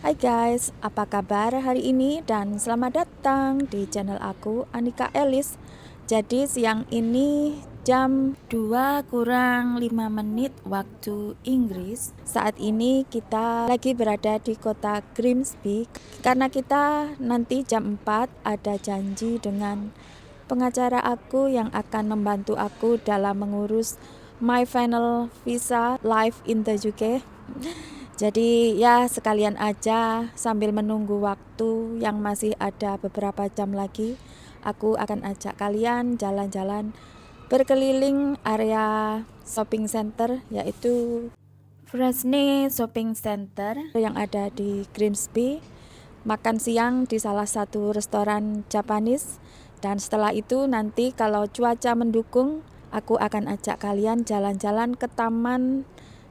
Hai guys, apa kabar hari ini dan selamat datang di channel aku Anika Elis. Jadi siang ini jam 2 kurang 5 menit waktu Inggris. Saat ini kita lagi berada di kota Grimsby karena kita nanti jam 4 ada janji dengan pengacara aku yang akan membantu aku dalam mengurus my final visa live in the UK. Jadi ya sekalian aja sambil menunggu waktu yang masih ada beberapa jam lagi, aku akan ajak kalian jalan-jalan berkeliling area shopping center yaitu Freshney Shopping Center yang ada di Grimsby, makan siang di salah satu restoran Japanese, dan setelah itu nanti kalau cuaca mendukung aku akan ajak kalian jalan-jalan ke taman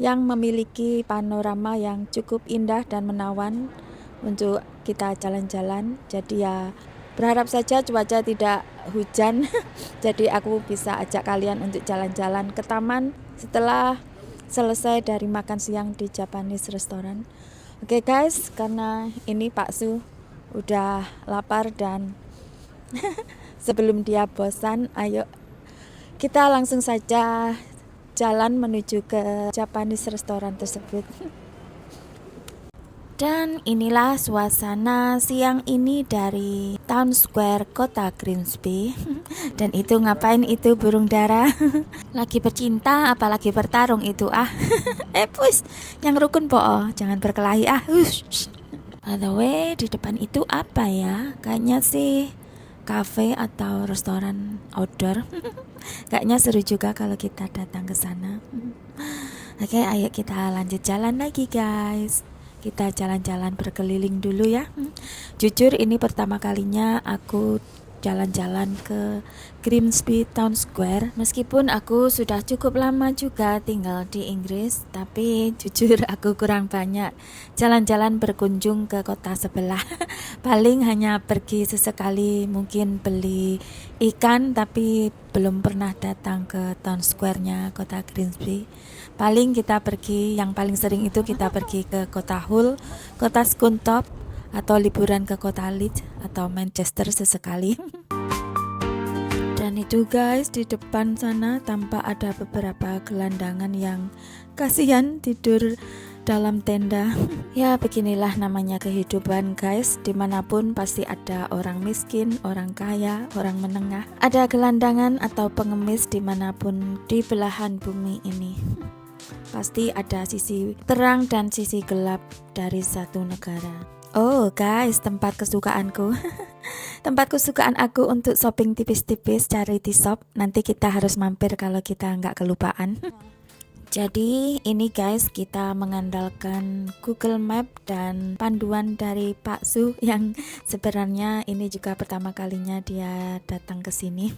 yang memiliki panorama yang cukup indah dan menawan untuk kita jalan-jalan. Jadi ya berharap saja cuaca tidak hujan jadi aku bisa ajak kalian untuk jalan-jalan ke taman setelah selesai dari makan siang di Japanese restaurant. Oke guys, karena ini Pak Su udah lapar dan sebelum dia bosan, ayo kita langsung saja jalan menuju ke Japanese restoran tersebut. Dan inilah suasana siang ini dari Town Square kota Grimsby. Dan itu ngapain itu burung dara? Lagi bercinta apalagi bertarung itu pus, yang rukun po, jangan berkelahi By the way, di depan itu apa ya? Kayaknya sih cafe atau restoran outdoor. Kayaknya seru juga kalau kita datang ke sana. Oke, ayo kita lanjut jalan lagi guys. Kita jalan-jalan berkeliling dulu ya. Jujur ini pertama kalinya aku jalan-jalan ke Grimsby Town Square. Meskipun aku sudah cukup lama juga tinggal di Inggris, tapi jujur aku kurang banyak jalan-jalan berkunjung ke kota sebelah. Paling hanya pergi sesekali, mungkin beli ikan, tapi belum pernah datang ke Town Square-nya kota Grimsby. Paling kita pergi, yang paling sering itu kita pergi ke kota Hull, kota Scunthorpe, atau liburan ke kota Leeds atau Manchester sesekali. Dan itu guys, di depan sana tampak ada beberapa gelandangan yang kasihan tidur dalam tenda. Ya beginilah namanya kehidupan guys, dimanapun pasti ada orang miskin, orang kaya, orang menengah. Ada gelandangan atau pengemis dimanapun di belahan bumi ini. Pasti ada sisi terang dan sisi gelap dari satu negara. Oh guys, tempat kesukaanku. Tempat kesukaan aku untuk shopping tipis-tipis, charity shop. Nanti kita harus mampir kalau kita nggak kelupaan. Jadi ini guys, kita mengandalkan Google Map dan panduan dari Pak Su yang sebenarnya ini juga pertama kalinya dia datang ke sini.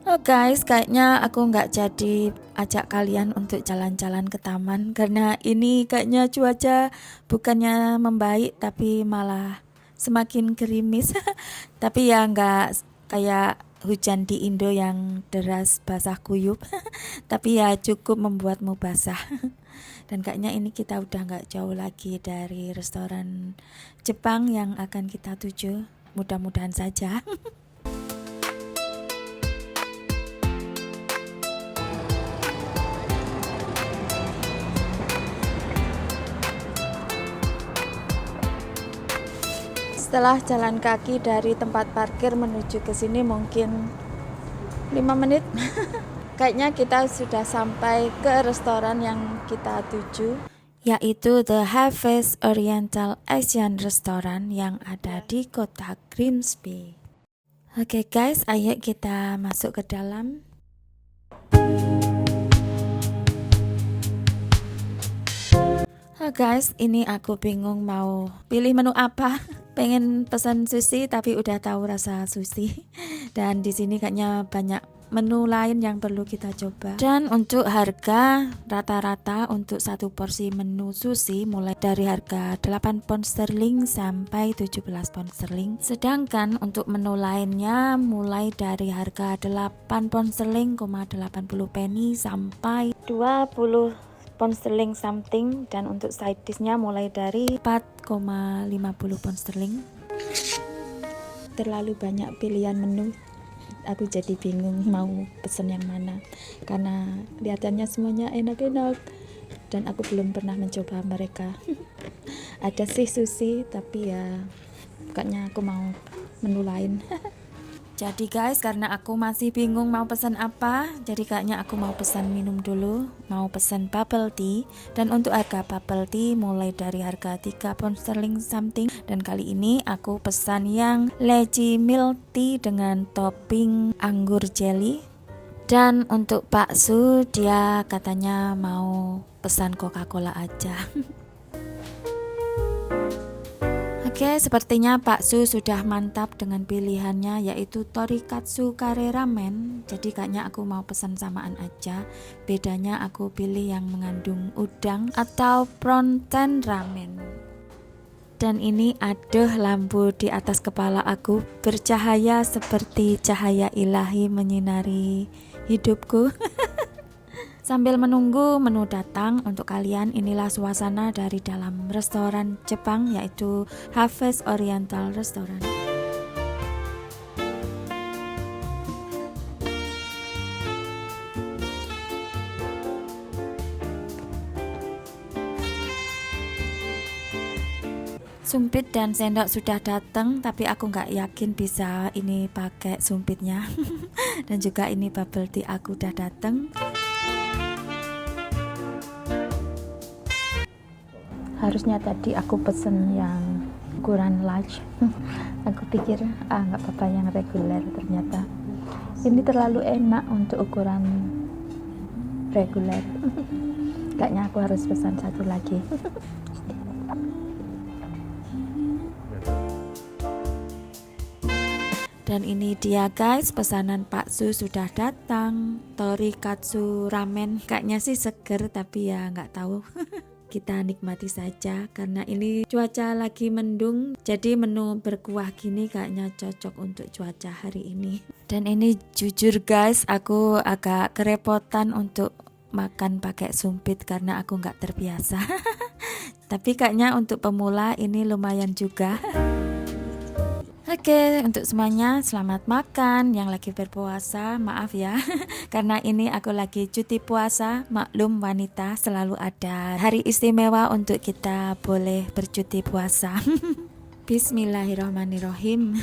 Oh guys, kayaknya aku nggak jadi ajak kalian untuk jalan-jalan ke taman karena ini kayaknya cuaca bukannya membaik tapi malah semakin gerimis. Tapi ya nggak kayak hujan di Indo yang deras basah kuyup. Tapi ya cukup membuatmu basah. Dan kayaknya ini kita udah nggak jauh lagi dari restoran Jepang yang akan kita tuju. Mudah-mudahan saja. Setelah jalan kaki dari tempat parkir menuju ke sini mungkin 5 menit. Kayaknya kita sudah sampai ke restoran yang kita tuju, yaitu The Harvest Oriental Asian Restaurant yang ada di kota Grimsby. Oke guys, ayo kita masuk ke dalam. Guys, ini aku bingung mau pilih menu apa. Pengen pesan sushi tapi udah tahu rasa sushi. Dan di sini kayaknya banyak menu lain yang perlu kita coba. Dan untuk harga rata-rata untuk satu porsi menu sushi mulai dari harga 8 pound sterling sampai 17 pound sterling. Sedangkan untuk menu lainnya mulai dari harga 8 pound sterling, 80 penny sampai 20 pound sterling something, dan untuk side dishnya mulai dari 4,50 pound sterling. Terlalu banyak pilihan menu, aku jadi bingung mau pesen yang mana karena kelihatannya semuanya enak-enak dan aku belum pernah mencoba mereka. Ada sih sushi, tapi ya kayaknya aku mau menu lain. Jadi guys, karena aku masih bingung mau pesan apa, jadi kayaknya aku mau pesan minum dulu, mau pesan bubble tea. Dan untuk harga bubble tea mulai dari harga 3 pound sterling something, dan kali ini aku pesan yang lychee milk tea dengan topping anggur jelly. Dan untuk Pak Su, dia katanya mau pesan Coca-Cola aja. Oke, sepertinya Pak Su sudah mantap dengan pilihannya, yaitu Torikatsu Kare Ramen. Jadi kayaknya aku mau pesan samaan aja. Bedanya aku pilih yang mengandung udang atau Pronten Ramen. Dan ini aduh, lampu di atas kepala aku bercahaya seperti cahaya ilahi menyinari hidupku. Sambil menunggu menu datang untuk kalian, inilah suasana dari dalam restoran Jepang, yaitu Harvest Oriental Restaurant. Sumpit dan sendok sudah datang, tapi aku nggak yakin bisa ini pakai sumpitnya. Dan juga ini bubble tea aku udah datang. Harusnya tadi aku pesen yang ukuran large. Aku pikir nggak apa-apa yang reguler, ternyata ini terlalu enak untuk ukuran reguler. Kayaknya aku harus pesan satu lagi. Dan ini dia guys, pesanan Pak Su sudah datang. Torikatsu ramen, kayaknya sih seger, tapi ya nggak tahu. Kita nikmati saja karena ini cuaca lagi mendung, jadi menu berkuah gini kayaknya cocok untuk cuaca hari ini. Dan ini jujur guys, aku agak kerepotan untuk makan pakai sumpit karena aku nggak terbiasa. Tapi kayaknya untuk pemula ini lumayan juga. Oke, untuk semuanya selamat makan. Yang lagi berpuasa, maaf ya. Karena ini aku lagi cuti puasa. Maklum, wanita selalu ada hari istimewa untuk kita boleh bercuti puasa. Bismillahirrahmanirrahim.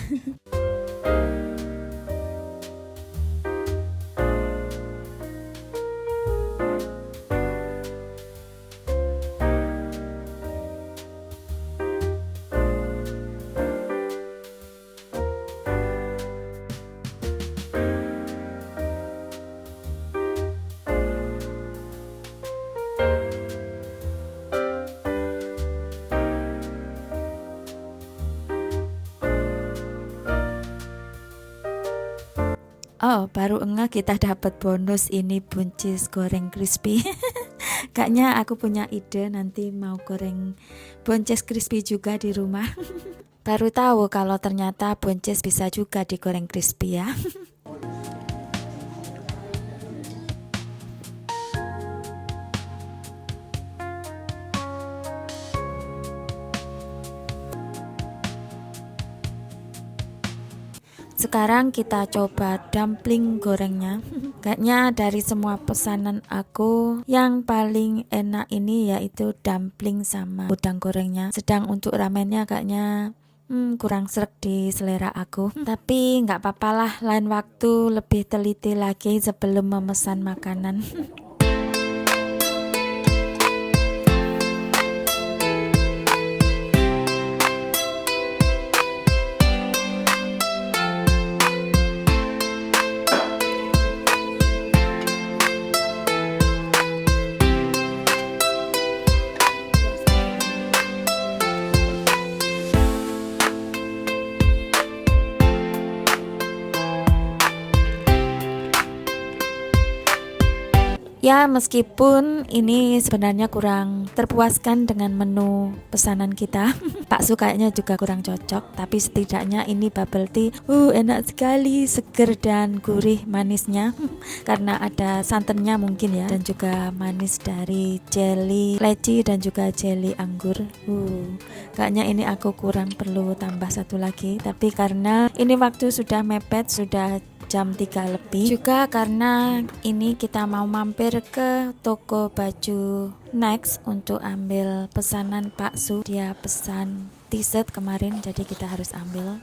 Oh, baru ngeh kita dapat bonus ini buncis goreng crispy. Kayaknya aku punya ide nanti mau goreng buncis crispy juga di rumah. Baru tahu kalau ternyata buncis bisa juga digoreng crispy ya. Sekarang kita coba dumpling gorengnya. Kayaknya dari semua pesanan aku yang paling enak ini yaitu dumpling sama udang gorengnya. Sedang untuk ramennya kayaknya kurang sreg di selera aku. Tapi nggak apa-apa lah, lain waktu lebih teliti lagi sebelum memesan makanan. Ya, meskipun ini sebenarnya kurang terpuaskan dengan menu pesanan kita. Bakso kayaknya juga kurang cocok, tapi setidaknya ini bubble tea enak sekali, seger dan gurih manisnya. Karena ada santannya mungkin ya, dan juga manis dari jelly leci dan juga jelly anggur. Kayaknya ini aku kurang perlu tambah satu lagi, tapi karena ini waktu sudah mepet, sudah jam 3 lebih, juga karena ini kita mau mampir ke toko baju Next untuk ambil pesanan Pak Su. Dia pesan t-shirt kemarin, jadi kita harus ambil.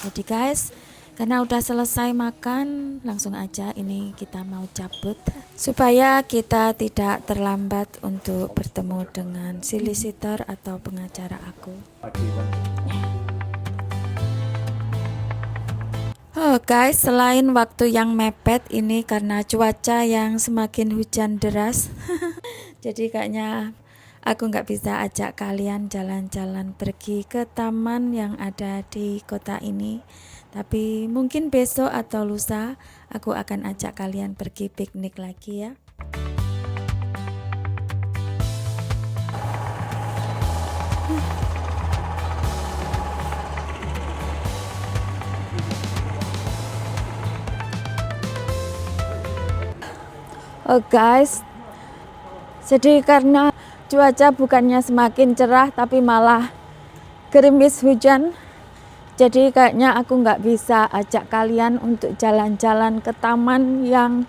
Jadi guys, karena udah selesai makan, langsung aja ini kita mau cabut supaya kita tidak terlambat untuk bertemu dengan solicitor atau pengacara aku. Oh guys, selain waktu yang mepet ini karena cuaca yang semakin hujan deras, jadi kayaknya aku nggak bisa ajak kalian jalan-jalan pergi ke taman yang ada di kota ini. Tapi mungkin besok atau lusa aku akan ajak kalian pergi piknik lagi ya. Oh guys, jadi karena cuaca bukannya semakin cerah tapi malah gerimis hujan, jadi kayaknya aku nggak bisa ajak kalian untuk jalan-jalan ke taman yang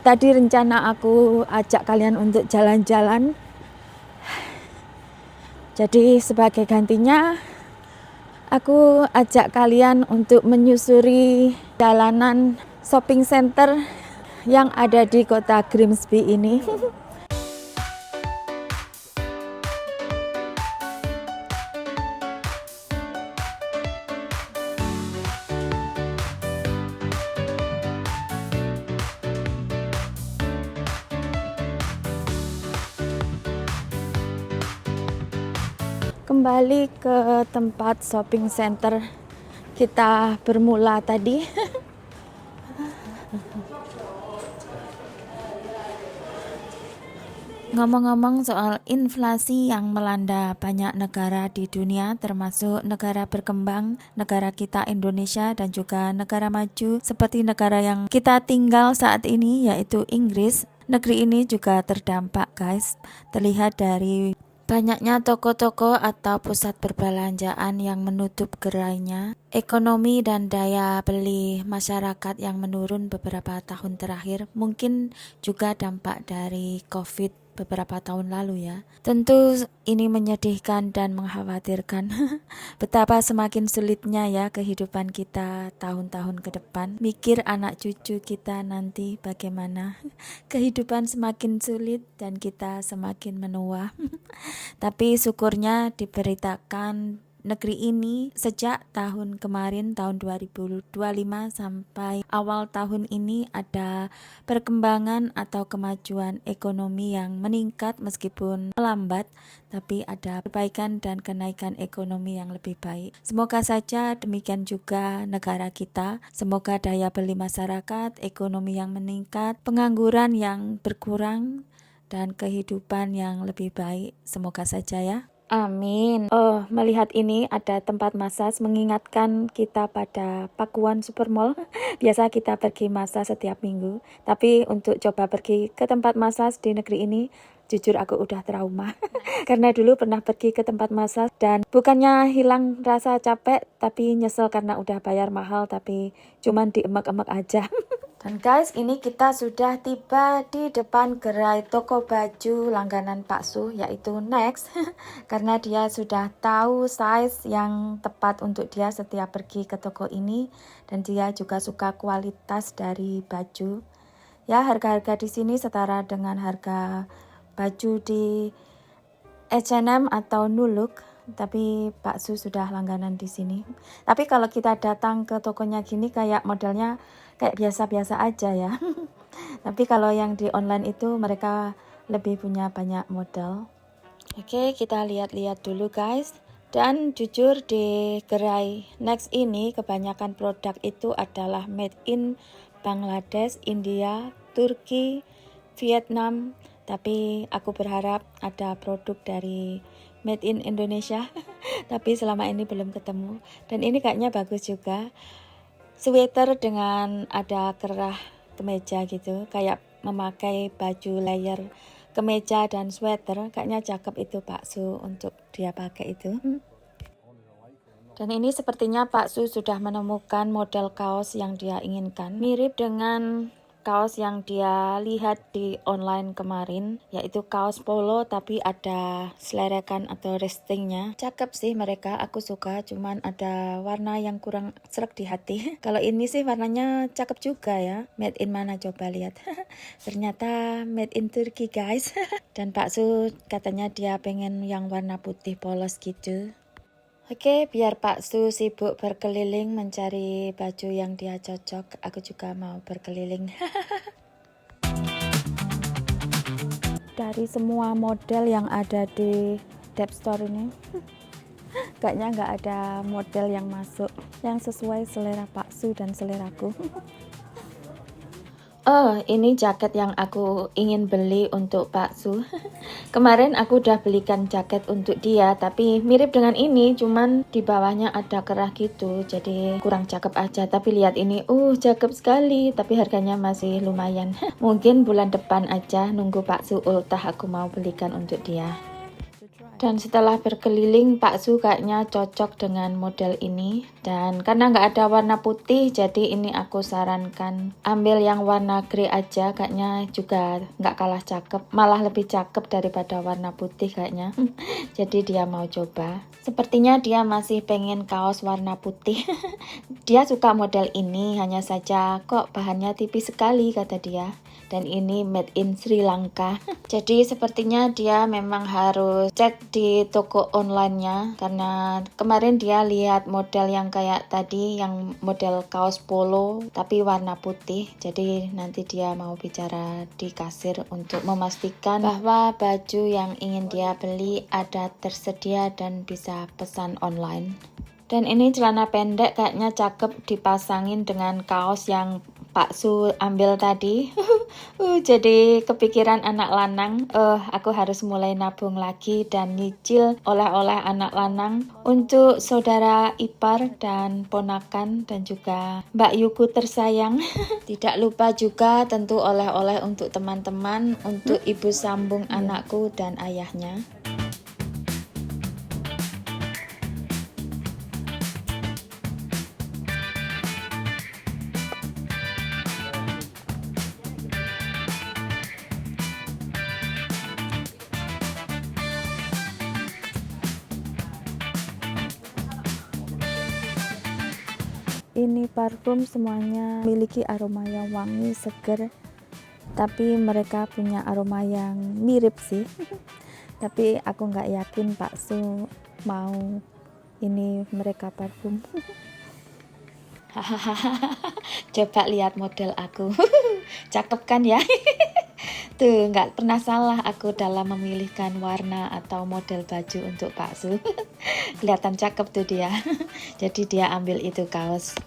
tadi rencana aku ajak kalian untuk jalan-jalan. Jadi sebagai gantinya aku ajak kalian untuk menyusuri jalanan shopping center yang ada di kota Grimsby ini. Kembali ke tempat shopping center kita bermula tadi. Ngomong-ngomong soal inflasi yang melanda banyak negara di dunia, termasuk negara berkembang, negara kita Indonesia dan juga negara maju seperti negara yang kita tinggal saat ini, yaitu Inggris. Negeri ini juga terdampak guys, terlihat dari banyaknya toko-toko atau pusat perbelanjaan yang menutup gerainya, ekonomi dan daya beli masyarakat yang menurun beberapa tahun terakhir, mungkin juga dampak dari COVID beberapa tahun lalu ya. Tentu ini menyedihkan dan mengkhawatirkan. Betapa semakin sulitnya ya kehidupan kita tahun-tahun ke depan. Mikir anak cucu kita nanti bagaimana. Kehidupan semakin sulit dan kita semakin menua. Tapi syukurnya diberitakan negeri ini sejak tahun kemarin, tahun 2025 sampai awal tahun ini ada perkembangan atau kemajuan ekonomi yang meningkat meskipun melambat, tapi ada perbaikan dan kenaikan ekonomi yang lebih baik. Semoga saja demikian juga negara kita, semoga daya beli masyarakat, ekonomi yang meningkat, pengangguran yang berkurang, dan kehidupan yang lebih baik. Semoga saja ya. Amin. Oh, melihat ini ada tempat massage mengingatkan kita pada Pakuan Supermall. Biasa kita pergi massage setiap minggu, tapi untuk coba pergi ke tempat massage di negeri ini, jujur aku udah trauma. Karena dulu pernah pergi ke tempat massage dan bukannya hilang rasa capek, tapi nyesel karena udah bayar mahal, tapi cuman diemek-emek aja. Dan guys, ini kita sudah tiba di depan gerai toko baju langganan Pak Su, yaitu Next. Karena dia sudah tahu size yang tepat untuk dia setiap pergi ke toko ini, dan dia juga suka kualitas dari baju. Ya, harga-harga di sini setara dengan harga baju di H&M atau New Look, tapi Pak Su sudah langganan di sini. Tapi kalau kita datang ke tokonya gini kayak modelnya kayak biasa-biasa aja ya. Tapi kalau yang di online itu mereka lebih punya banyak model. Oke, kita lihat-lihat dulu guys. Dan jujur di gerai Next ini kebanyakan produk itu adalah made in Bangladesh, India, Turki, Vietnam, tapi aku berharap ada produk dari Made in Indonesia. Tapi selama ini belum ketemu. Dan ini kayaknya bagus juga, sweater dengan ada kerah kemeja gitu, kayak memakai baju layer kemeja dan sweater. Kayaknya cakep itu Pak Su untuk dia pakai itu. Dan ini sepertinya Pak Su sudah menemukan model kaos yang dia inginkan. Mirip dengan kaos yang dia lihat di online kemarin, yaitu kaos polo tapi ada selerekan atau restingnya. Cakep sih mereka, aku suka, cuman ada warna yang kurang sreg di hati. Kalau ini sih warnanya cakep juga ya. Made in mana coba lihat. Ternyata made in Turkey guys. Dan Pak Su katanya dia pengen yang warna putih polos gitu. Oke, biar Pak Su sibuk berkeliling mencari baju yang dia cocok, aku juga mau berkeliling. Dari semua model yang ada di Dep Store ini, kayaknya nggak ada model yang masuk yang sesuai selera Pak Su dan seleraku. Oh, ini jaket yang aku ingin beli untuk Pak Su. Kemarin aku udah belikan jaket untuk dia, tapi mirip dengan ini, cuman di bawahnya ada kerah gitu, jadi kurang cakep aja. Tapi lihat ini, cakep sekali, tapi harganya masih lumayan. Mungkin bulan depan aja, nunggu Pak Su ultah aku mau belikan untuk dia. Dan setelah berkeliling, Pak Su kayaknya cocok dengan model ini. Dan karena nggak ada warna putih, jadi ini aku sarankan ambil yang warna grey aja. Kayaknya juga nggak kalah cakep, malah lebih cakep daripada warna putih kayaknya. Jadi dia mau coba. Sepertinya dia masih pengen kaos warna putih. Dia suka model ini, hanya saja kok bahannya tipis sekali kata dia. Dan ini made in Sri Lanka. Jadi sepertinya dia memang harus cek di toko online-nya, karena kemarin dia lihat model yang kayak tadi, yang model kaos polo tapi warna putih. Jadi nanti dia mau bicara di kasir untuk memastikan bahwa baju yang ingin dia beli ada tersedia dan bisa pesan online. Dan ini celana pendek kayaknya cakep dipasangin dengan kaos yang Pak Su ambil tadi. Jadi kepikiran anak lanang. Aku harus mulai nabung lagi dan nyicil oleh-oleh anak lanang untuk saudara ipar dan ponakan dan juga Mbak Yuku tersayang. Tidak lupa juga tentu oleh-oleh untuk teman-teman, untuk ibu sambung anakku dan ayahnya. Ini parfum semuanya memiliki aroma yang wangi, seger, tapi mereka punya aroma yang mirip sih. Tapi aku nggak yakin Pak Su mau ini mereka parfum. Coba lihat model aku. Cakep kan ya? Tuh, nggak pernah salah aku dalam memilihkan warna atau model baju untuk Pak Su. Kelihatan cakep tuh dia. Jadi dia ambil itu kaos.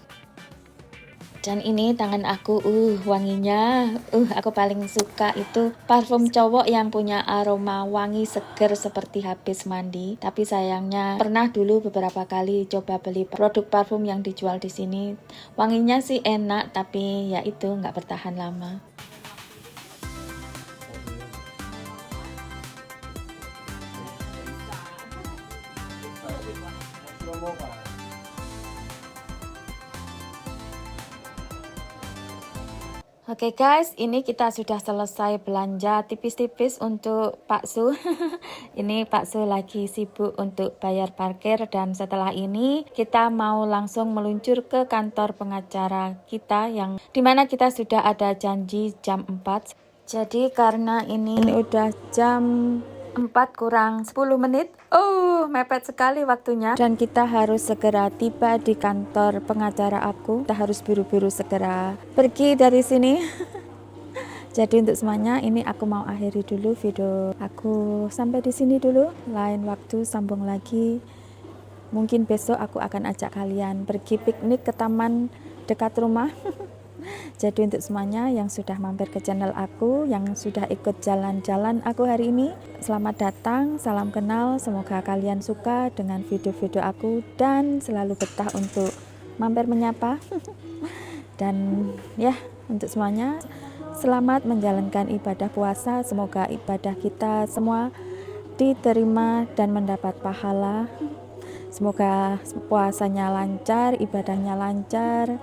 Dan ini tangan aku, wanginya, aku paling suka itu parfum cowok yang punya aroma wangi seger seperti habis mandi. Tapi sayangnya pernah dulu beberapa kali coba beli produk parfum yang dijual di sini. Wanginya sih enak, tapi ya itu nggak bertahan lama. Oke guys, ini kita sudah selesai belanja tipis-tipis untuk Pak Su. Ini Pak Su lagi sibuk untuk bayar parkir, dan setelah ini kita mau langsung meluncur ke kantor pengacara kita yang dimana kita sudah ada janji jam 4. Jadi karena ini udah jam 4 kurang 10 menit. Mepet sekali waktunya. Dan kita harus segera tiba di kantor pengacara aku. Kita harus buru-buru segera pergi dari sini. Jadi untuk semuanya, ini aku mau akhiri dulu video aku sampai di sini dulu. Lain waktu sambung lagi. Mungkin besok aku akan ajak kalian pergi piknik ke taman dekat rumah. Jadi untuk semuanya yang sudah mampir ke channel aku, yang sudah ikut jalan-jalan aku hari ini, selamat datang, salam kenal, semoga kalian suka dengan video-video aku dan selalu betah untuk mampir menyapa. Dan ya, untuk semuanya selamat menjalankan ibadah puasa, semoga ibadah kita semua diterima dan mendapat pahala. Semoga puasanya lancar, ibadahnya lancar,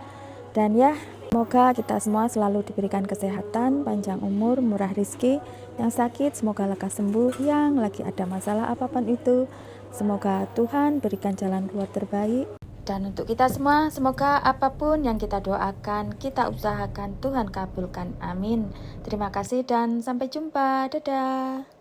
dan ya semoga kita semua selalu diberikan kesehatan, panjang umur, murah rezeki. Yang sakit semoga lekas sembuh, yang lagi ada masalah apapun itu semoga Tuhan berikan jalan keluar terbaik. Dan untuk kita semua, semoga apapun yang kita doakan, kita usahakan, Tuhan kabulkan. Amin. Terima kasih dan sampai jumpa. Dadah.